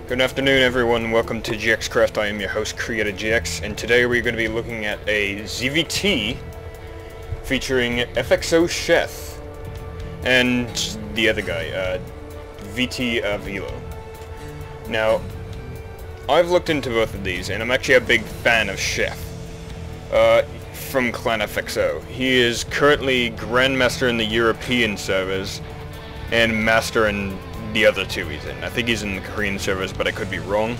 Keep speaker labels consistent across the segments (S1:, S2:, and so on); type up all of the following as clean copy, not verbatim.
S1: Good afternoon everyone, welcome to GxCraft. I am your host, CreatorGX, and today we're going to be looking at a ZVT featuring FXOSheth and the other guy, VTavilo. Now, I've looked into both of these, and I'm actually a big fan of Sheth from Clan FXO. He is currently Grandmaster in the European servers and Master in the other two he's in. I think he's in the Korean servers, but I could be wrong.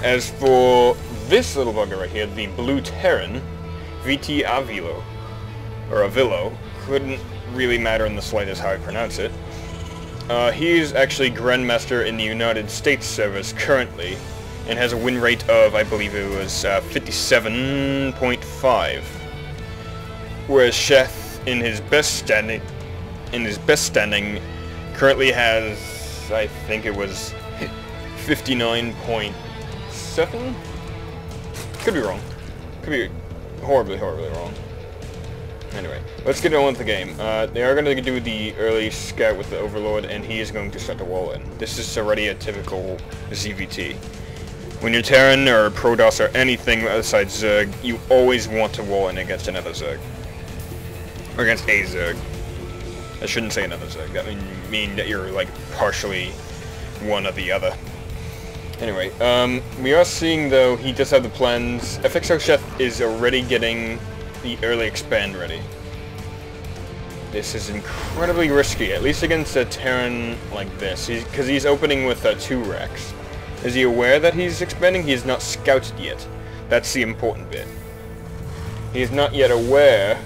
S1: As for this little bugger right here, the Blue Terran, VTavilo, or Avilo, couldn't really matter in the slightest how I pronounce it. He's actually Grandmaster in the United States servers currently, and has a win rate of, I believe it was 57.5. Whereas Sheth, in his best standing, currently has, I think it was 59.7? Could be wrong. Could be horribly wrong. Anyway, let's get on with the game. They are going to do the early scout with the Overlord, and he is going to start to wall in. This is already a typical ZVT. When you're Terran or Protoss or anything besides Zerg, you always want to wall in against another Zerg. Or against a Zerg. I shouldn't say another Zerg. That would mean that you're, like, partially one or the other. Anyway, we are seeing, though, he does have the plans. FXOSheth is already getting the early expand ready. This is incredibly risky, at least against a Terran like this, because he's opening with 2 racks. Is he aware that he's expanding? He is not scouted yet. That's the important bit. He is not yet aware,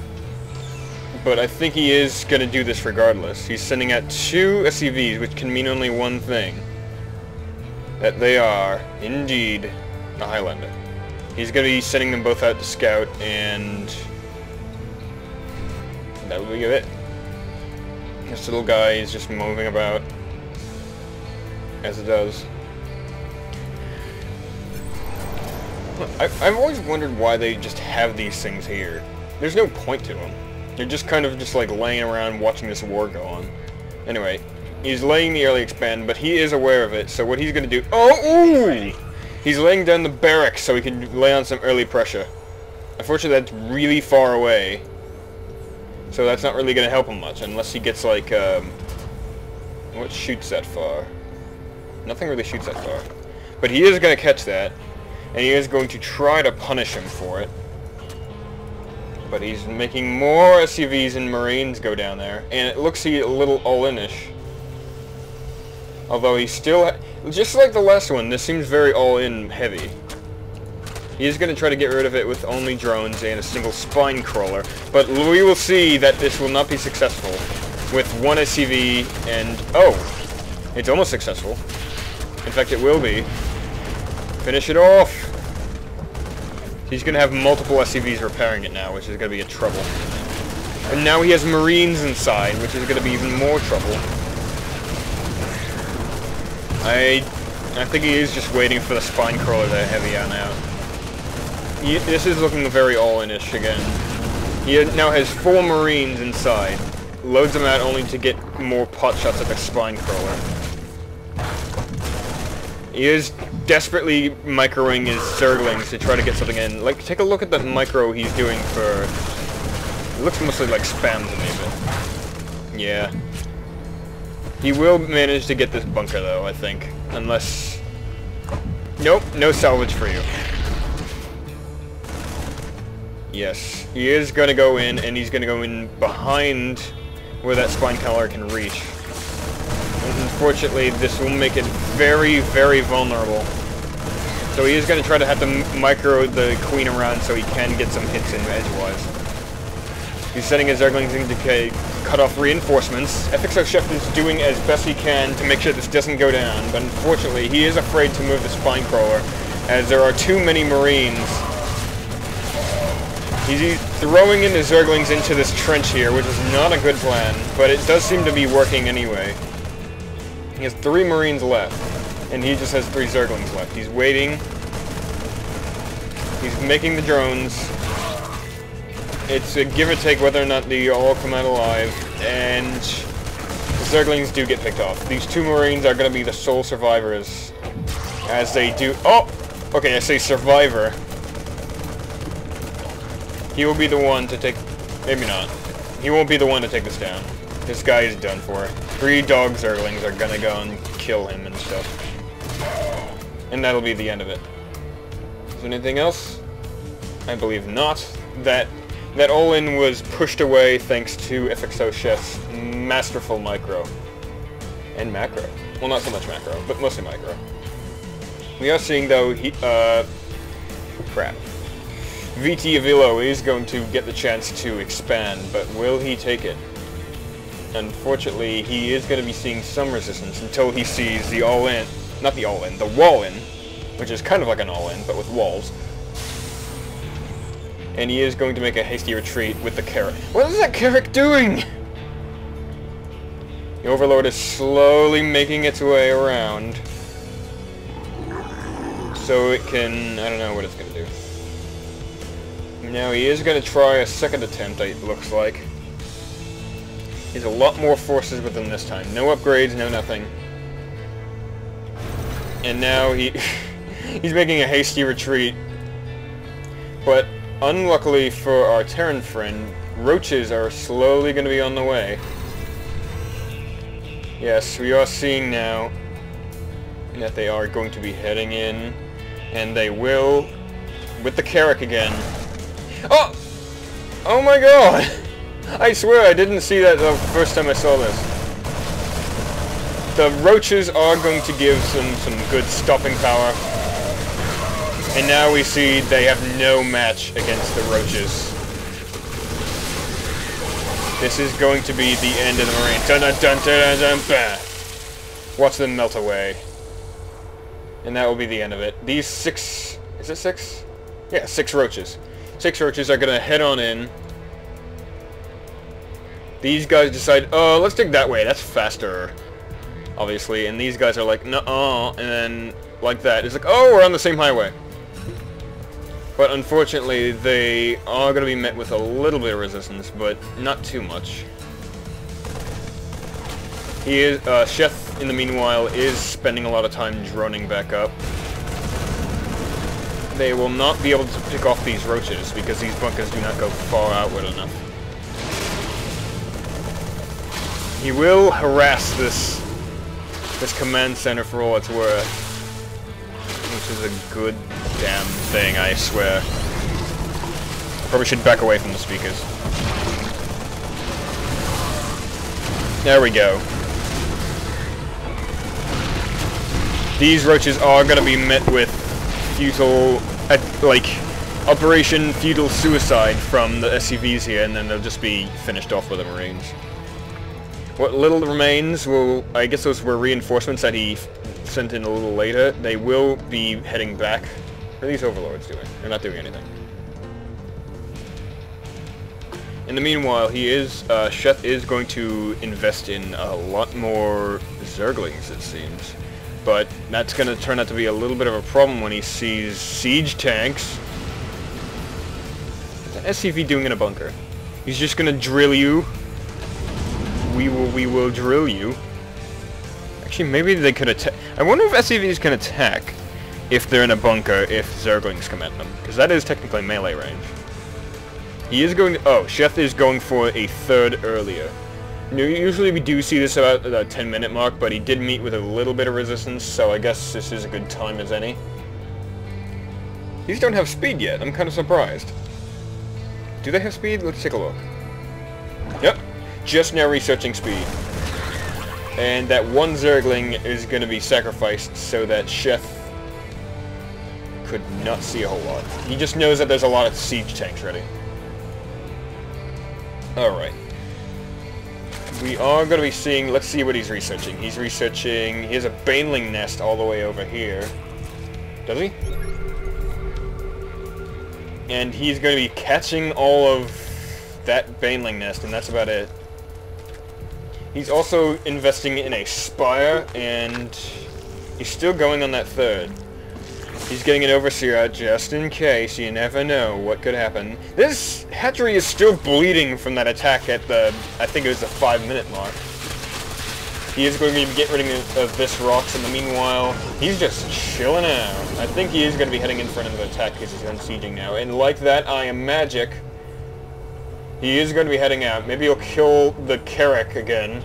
S1: but I think he is going to do this regardless. He's sending out 2 SCVs, which can mean only one thing. That they are, indeed, a Highlander. He's going to be sending them both out to scout, and that'll be it. This little guy is just moving about, as it does. I've always wondered why they just have these things here. There's no point to them. They're just kind of just like laying around watching this war go on. Anyway, he's laying the early expand, but he is aware of it, so what he's going to do... Oh! Ooh! He's laying down the barracks so he can lay on some early pressure. Unfortunately, that's really far away. So that's not really going to help him much, unless he gets like... what shoots that far? Nothing really shoots that far. But he is going to catch that, and he is going to try to punish him for it. But he's making more SCVs and Marines go down there, and it looks a little all-in-ish. Although he's still, just like the last one, this seems very all-in heavy. He is going to try to get rid of it with only drones and a single spine crawler, but we will see that this will not be successful with 1 SCV and, oh, it's almost successful. In fact, it will be. Finish it off. He's going to have multiple SCVs repairing it now, which is going to be a trouble. And now he has Marines inside, which is going to be even more trouble. I think he is just waiting for the spine crawler to heavy on out. This is looking very all-in-ish again. He now has 4 Marines inside. Loads them out only to get more pot shots at the spine crawler. He is desperately microing his Zerglings to try to get something in. Like, take a look at the micro he's doing for... It looks mostly like spam to me, but... Yeah. He will manage to get this bunker, though, I think. Unless... Nope, no salvage for you. Yes, he is going to go in, and he's going to go in behind where that spine collar can reach. Unfortunately, this will make it very vulnerable. So he is going to try to have to micro the queen around so he can get some hits in edgewise. He's sending his Zerglings in to cut off reinforcements. FXOSheth is doing as best he can to make sure this doesn't go down, but unfortunately he is afraid to move the spine crawler, as there are too many Marines. He's throwing in his Zerglings into this trench here, which is not a good plan, but it does seem to be working anyway. He has 3 Marines left, and he just has 3 Zerglings left. He's waiting. He's making the drones. It's a give or take whether or not they all come out alive, and the Zerglings do get picked off. These two Marines are going to be the sole survivors, as they do... Oh! Okay, I say survivor. He will be the one to take... Maybe not. He won't be the one to take this down. This guy is done for. 3 dog Zerglings are going to go and kill him and stuff. And that'll be the end of it. Is there anything else? I believe not. That all-in was pushed away thanks to FXOSheth's masterful micro. And macro. Well, not so much macro, but mostly micro. We are seeing, though, crap. VTavilo is going to get the chance to expand, but will he take it? Unfortunately, he is going to be seeing some resistance until he sees the all-in, not the all-in, the wall-in, which is kind of like an all-in, but with walls. And he is going to make a hasty retreat with the Carrack. What is that Carrack doing? The Overlord is slowly making its way around. So it can... I don't know what it's going to do. Now he is going to try a second attempt, it looks like. He has a lot more forces with him this time. No upgrades, no nothing. And now he's making a hasty retreat. But... unluckily for our Terran friend, roaches are slowly going to be on the way. Yes, we are seeing now that they are going to be heading in, and they will, with the Carrack again. Oh! Oh my god! I swear I didn't see that the first time I saw this. The roaches are going to give some good stopping power. And now we see they have no match against the roaches. This is going to be the end of the Marine. Dun dun dun dun dun dun. Watch them melt away. And that will be the end of it. These 6... Is it 6? Yeah, 6 roaches. 6 roaches are going to head on in. These guys decide, oh, let's dig that way. That's faster. Obviously. And these guys are like, nuh-uh. And then, like that. It's like, oh, we're on the same highway. But unfortunately, they are going to be met with a little bit of resistance, but not too much. He is, Sheth, in the meanwhile, is spending a lot of time droning back up. They will not be able to pick off these roaches, because these bunkers do not go far outward enough. He will harass this command center for all it's worth. Which is a good damn thing, I swear. Probably should back away from the speakers. There we go. These roaches are going to be met with futile, Operation Futile Suicide from the SCVs here, and then they'll just be finished off with the Marines. What little remains will, I guess those were reinforcements that he sent in a little later. They will be heading back. What are these overlords doing? They're not doing anything. In the meanwhile, Sheth is going to invest in a lot more Zerglings, it seems. But that's going to turn out to be a little bit of a problem when he sees siege tanks. What's an SCV doing in a bunker? He's just going to drill you. We will drill you. Actually, maybe they could attack. I wonder if SCVs can attack if they're in a bunker, if Zerglings come at them. Because that is technically melee range. He is going to... Oh, Sheth is going for a third earlier. Usually we do see this about the 10-minute mark, but he did meet with a little bit of resistance, so I guess this is a good time as any. These don't have speed yet. I'm kind of surprised. Do they have speed? Let's take a look. Yep. Just now researching speed. And that one Zergling is going to be sacrificed so that Sheth could not see a whole lot. He just knows that there's a lot of siege tanks ready. Alright. We are going to be seeing... Let's see what he's researching. He's researching... He has a baneling nest all the way over here. Does he? And he's going to be catching all of that baneling nest, and that's about it. He's also investing in a spire, and he's still going on that third. He's getting an overseer out just in case. You never know what could happen. This hatchery is still bleeding from that attack at the... I think it was the 5-minute mark. He is going to be getting rid of this rocks. In the meanwhile, he's just chilling out. I think he is going to be heading in for another attack because he's unsieging now. And like that, I am magic. He is going to be heading out. Maybe he'll kill the Carrack again.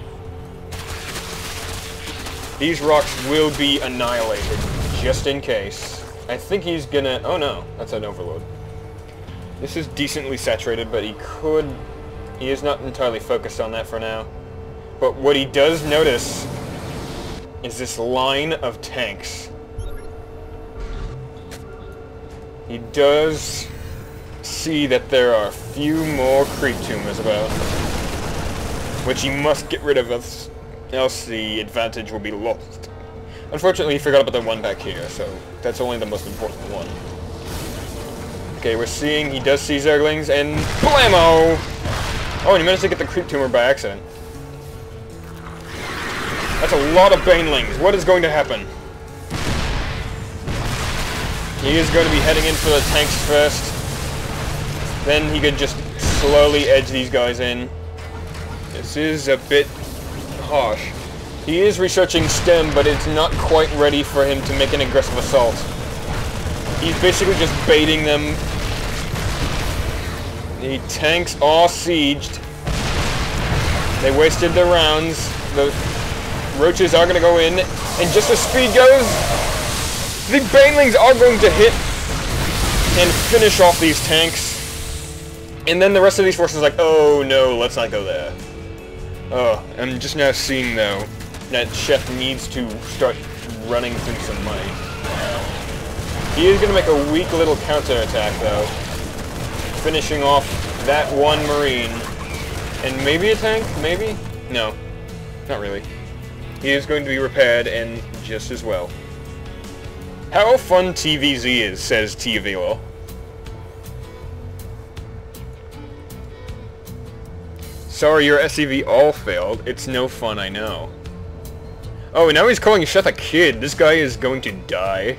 S1: These rocks will be annihilated, just in case. I think he's gonna... Oh no, that's an overload. This is decently saturated, but he could... He is not entirely focused on that for now. But what he does notice is this line of tanks. He does see that there are a few more creep tumors about, which he must get rid of, else the advantage will be lost. Unfortunately, he forgot about the one back here, so that's only the most important one. Okay, we're seeing, he does see Zerglings, and blammo! Oh, and he managed to get the creep tumor by accident. That's a lot of banelings. What is going to happen? He is going to be heading in for the tanks first. Then he could just slowly edge these guys in. This is a bit harsh. He is researching STEM, but it's not quite ready for him to make an aggressive assault. He's basically just baiting them. The tanks are sieged. They wasted their rounds. The roaches are going to go in, and just as speed goes, the banelings are going to hit and finish off these tanks. And then the rest of these forces are like, oh no, let's not go there. Oh, I'm just now seeing, though, that Sheth needs to start running through some money. He is going to make a weak little counterattack, though, finishing off that one Marine. And maybe a tank? Maybe? No, not really. He is going to be repaired, and just as well. How fun TvZ is, says TvZ. Sorry, your SCV all failed. It's no fun, I know. Oh, and now he's calling Sheth a kid. This guy is going to die.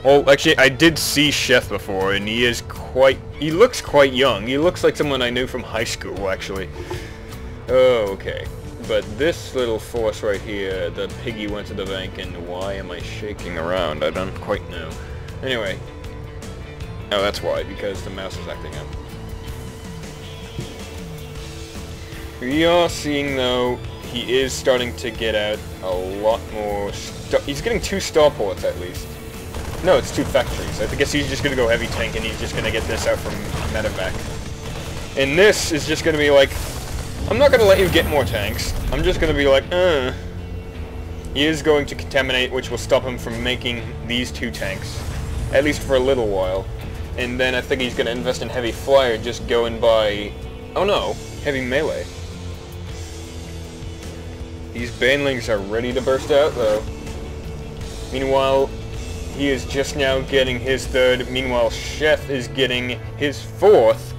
S1: Well, actually, I did see Sheth before, and he is quite... He looks quite young. He looks like someone I knew from high school, actually. Oh, okay. But this little force right here, the piggy went to the bank, and why am I shaking around? I don't quite know. Anyway. Oh, that's why, because the mouse is acting up. We are seeing, though, he is starting to get out a lot more... He's getting 2 starports, at least. No, it's 2 factories. I guess he's just going to go heavy tank, and he's just going to get this out from medevac. And this is just going to be like... I'm not going to let you get more tanks. I'm just going to be like, He is going to contaminate, which will stop him from making these 2 tanks. At least for a little while. And then I think he's going to invest in heavy flyer, just go and buy... Oh no, heavy melee. These banelings are ready to burst out, though. Meanwhile, he is just now getting his 3rd. Meanwhile, Sheth is getting his 4th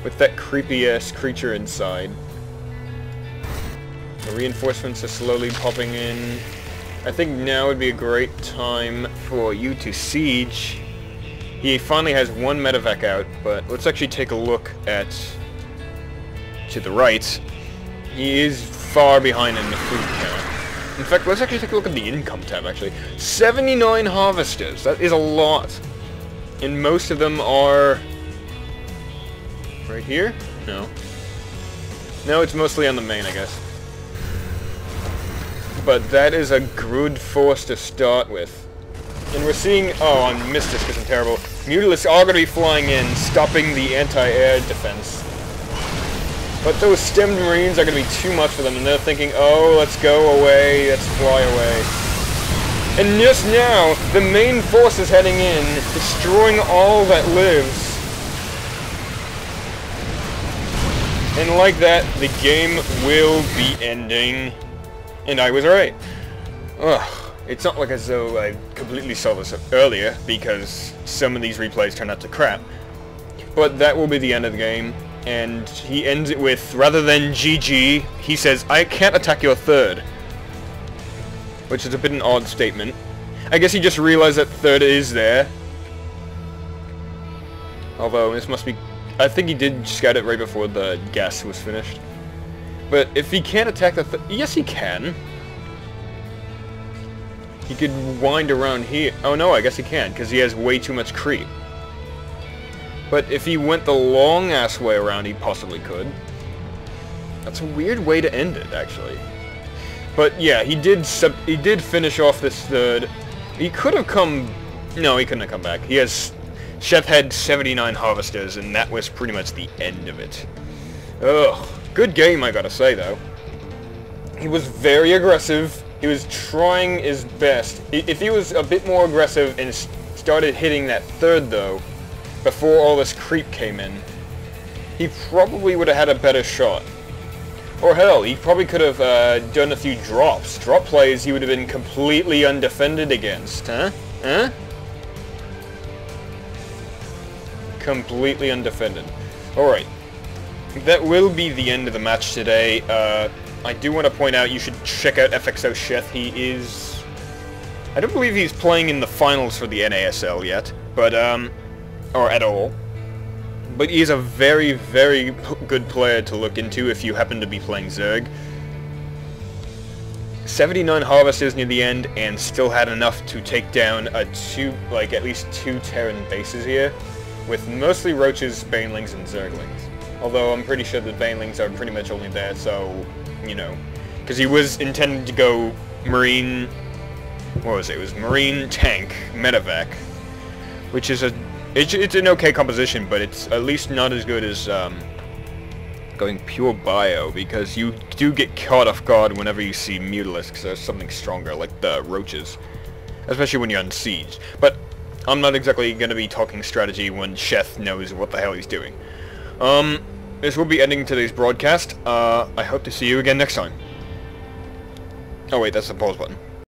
S1: with that creepy-ass creature inside. The reinforcements are slowly popping in. I think now would be a great time for you to siege. He finally has 1 medevac out, but let's actually take a look at... to the right. He is far behind in the food count. In fact, let's actually take a look at the income tab, actually. 79 harvesters. That is a lot. And most of them are... right here? No. No, it's mostly on the main, I guess. But that is a good force to start with. And we're seeing... Oh, I missed this because I'm terrible. Mutalisks are going to be flying in, stopping the anti-air defense. But those stemmed Marines are going to be too much for them, and they're thinking, oh, let's go away, let's fly away. And just now, the main force is heading in, destroying all that lives. And like that, the game will be ending. And I was right. Ugh, it's not like as though I completely saw this earlier, because some of these replays turned out to crap. But that will be the end of the game. And he ends it with, rather than GG, he says, I can't attack your 3rd. Which is a bit an odd statement. I guess he just realized that 3rd is there. Although, this must be... I think he did scout it right before the gas was finished. But if he can't attack the yes, he can. He could wind around here. Oh no, I guess he can, because he has way too much creep. But if he went the long-ass way around, he possibly could. That's a weird way to end it, actually. But yeah, he did finish off this third. He could have come... No, he couldn't have come back. Sheth had 79 harvesters, and that was pretty much the end of it. Ugh. Good game, I gotta say, though. He was very aggressive. He was trying his best. If he was a bit more aggressive and started hitting that third, though, before all this creep came in, he probably would have had a better shot. Or hell, he probably could have done a few drops. Drop plays he would have been completely undefended against, huh? Huh? Completely undefended. Alright. That will be the end of the match today. I do want to point out you should check out FXOSheth. He is... I don't believe he's playing in the finals for the NASL yet, but, or at all. But he's a very, very good player to look into if you happen to be playing Zerg. 79 harvesters near the end, and still had enough to take down at least two Terran bases here, with mostly Roaches, Banelings, and Zerglings. Although I'm pretty sure the Banelings are pretty much only there, so, you know, because he was intending to go Marine, what was it? It was Marine, Tank, Medevac, which is it's an okay composition, but it's at least not as good as going pure bio, because you do get caught off guard whenever you see Mutalisks or something stronger, like the Roaches, especially when you're on siege. But I'm not exactly going to be talking strategy when Sheth knows what the hell he's doing. This will be ending today's broadcast. I hope to see you again next time. Oh wait, that's the pause button.